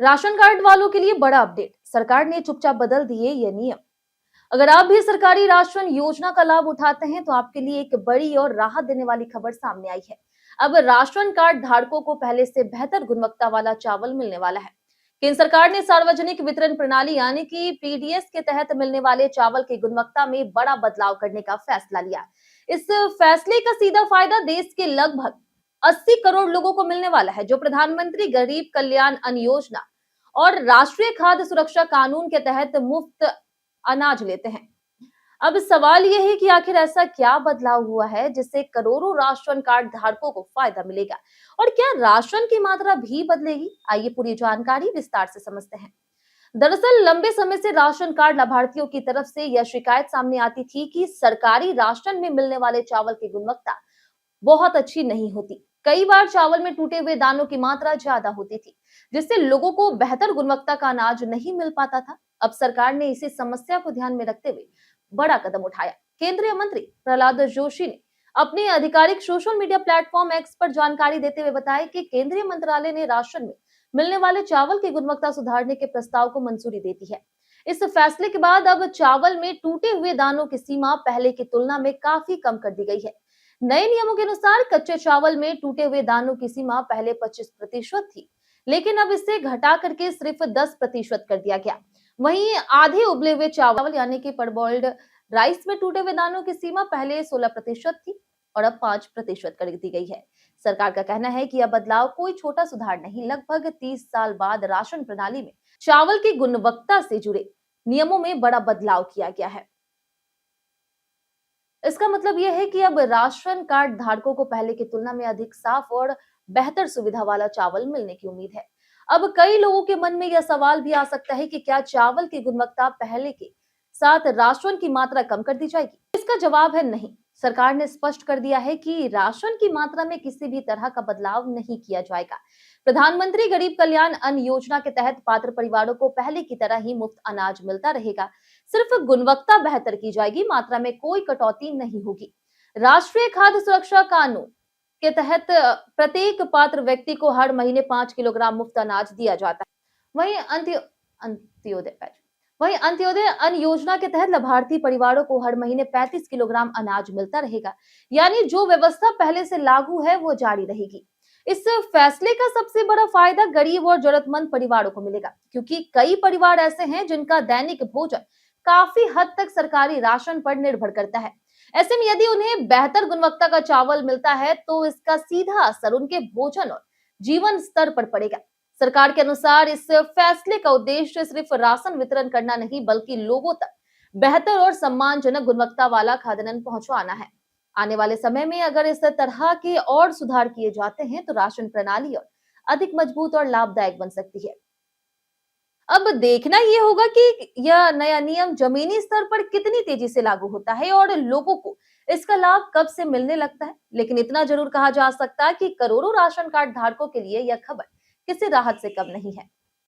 Ration card वालों के लिए बड़ा अपडेट। सरकार ने चुपचाप बदल दिए ये नियम। अगर आप भी सरकारी राशन योजना का लाभ उठाते हैं तो आपके लिए एक बड़ी और राहत देने वाली खबर सामने आई है। अब राशन कार्ड धारकों को पहले से बेहतर गुणवत्ता वाला चावल मिलने वाला है। केंद्र सरकार ने सार्वजनिक वितरण प्रणाली यानी कि पीडीएस के तहत मिलने वाले चावल की गुणवत्ता में बड़ा बदलाव करने का फैसला लिया। इस फैसले का सीधा फायदा देश के लगभग 80 करोड़ लोगों को मिलने वाला है, जो प्रधानमंत्री गरीब कल्याण अन्न योजना और राष्ट्रीय खाद्य सुरक्षा कानून के तहत मुफ्त अनाज लेते हैं। अब सवाल यह है कि आखिर ऐसा क्या बदलाव हुआ है जिससे करोड़ों राशन कार्ड धारकों को फायदा मिलेगा, और क्या राशन की मात्रा भी बदलेगी? आइए पूरी जानकारी विस्तार से समझते हैं। दरअसल लंबे समय से राशन कार्ड लाभार्थियों की तरफ से यह शिकायत सामने आती थी कि सरकारी राशन में मिलने वाले चावल की गुणवत्ता बहुत अच्छी नहीं होती। कई बार चावल में टूटे हुए दानों की मात्रा ज्यादा होती थी, जिससे लोगों को बेहतर गुणवत्ता का अनाज नहीं मिल पाता था। अब सरकार ने इसी समस्या को ध्यान में रखते हुए बड़ा कदम उठाया। केंद्रीय मंत्री प्रहलाद जोशी ने अपने आधिकारिक सोशल मीडिया प्लेटफॉर्म एक्स पर जानकारी देते हुए बताया कि केंद्रीय मंत्रालय ने राशन में मिलने वाले चावल की गुणवत्ता सुधारने के प्रस्ताव को मंजूरी दे दी है। इस फैसले के बाद अब चावल में टूटे हुए दानों की सीमा पहले की तुलना में काफी कम कर दी गई है। नए नियमों के अनुसार कच्चे चावल में टूटे हुए दानों की सीमा पहले 25% थी, लेकिन अब इसे घटा करके सिर्फ 10% कर दिया गया। वहीं आधे उबले हुए चावल यानी कि परबॉइल्ड राइस में टूटे हुए दानों की सीमा पहले 16% थी और अब 5% कर दी गई है। सरकार का कहना है कि यह बदलाव कोई छोटा सुधार नहीं, लगभग 30 साल बाद राशन प्रणाली में चावल की गुणवत्ता से जुड़े नियमों में बड़ा बदलाव किया गया है। इसका मतलब यह है कि अब राशन कार्ड धारकों को पहले की तुलना में अधिक साफ और बेहतर सुविधा वाला चावल मिलने की उम्मीद है। अब कई लोगों के मन में यह सवाल भी आ सकता है कि क्या चावल की गुणवत्ता पहले के साथ राशन की मात्रा कम कर दी जाएगी? इसका जवाब है नहीं। सरकार ने स्पष्ट कर दिया है कि राशन की मात्रा में किसी भी तरह का बदलाव नहीं किया जाएगा। प्रधानमंत्री गरीब कल्याण अन्न योजना के तहत पात्र परिवारों को पहले की तरह ही मुफ्त अनाज मिलता रहेगा। सिर्फ गुणवत्ता बेहतर की जाएगी, मात्रा में कोई कटौती नहीं होगी। राष्ट्रीय खाद्य सुरक्षा कानून के तहत प्रत्येक पात्र व्यक्ति को हर महीने 5 किलोग्राम मुफ्त अनाज दिया जाता है। वहीं अंत्योदय वहीं अंत्योदय अन्न योजना के तहत लाभार्थी परिवारों को हर महीने 35 किलोग्राम अनाज मिलता रहेगा। यानी जो व्यवस्था पहले से लागू है वो जारी रहेगी। इस फैसले का सबसे बड़ा फायदा गरीब और जरूरतमंद परिवारों को मिलेगा, क्योंकि कई परिवार ऐसे हैं जिनका दैनिक भोजन काफी हद तक सरकारी राशन पर निर्भर करता है। ऐसे में यदि उन्हें बेहतर गुणवत्ता का चावल मिलता है तो इसका सीधा असर उनके भोजन और जीवन स्तर पर पड़ेगा। सरकार के अनुसार इस फैसले का उद्देश्य सिर्फ राशन वितरण करना नहीं, बल्कि लोगों तक बेहतर और सम्मानजनक गुणवत्ता वाला खाद्यान्न पहुंचाना है। आने वाले समय में अगर इस तरह के और सुधार किए जाते हैं तो राशन प्रणाली और अधिक मजबूत और लाभदायक बन सकती है। अब देखना ये होगा कि यह नया नियम जमीनी स्तर पर कितनी तेजी से लागू होता है और लोगों को इसका लाभ कब से मिलने लगता है। लेकिन इतना जरूर कहा जा सकता है कि करोड़ों राशन कार्ड धारकों के लिए यह खबर किसी राहत से कम नहीं है।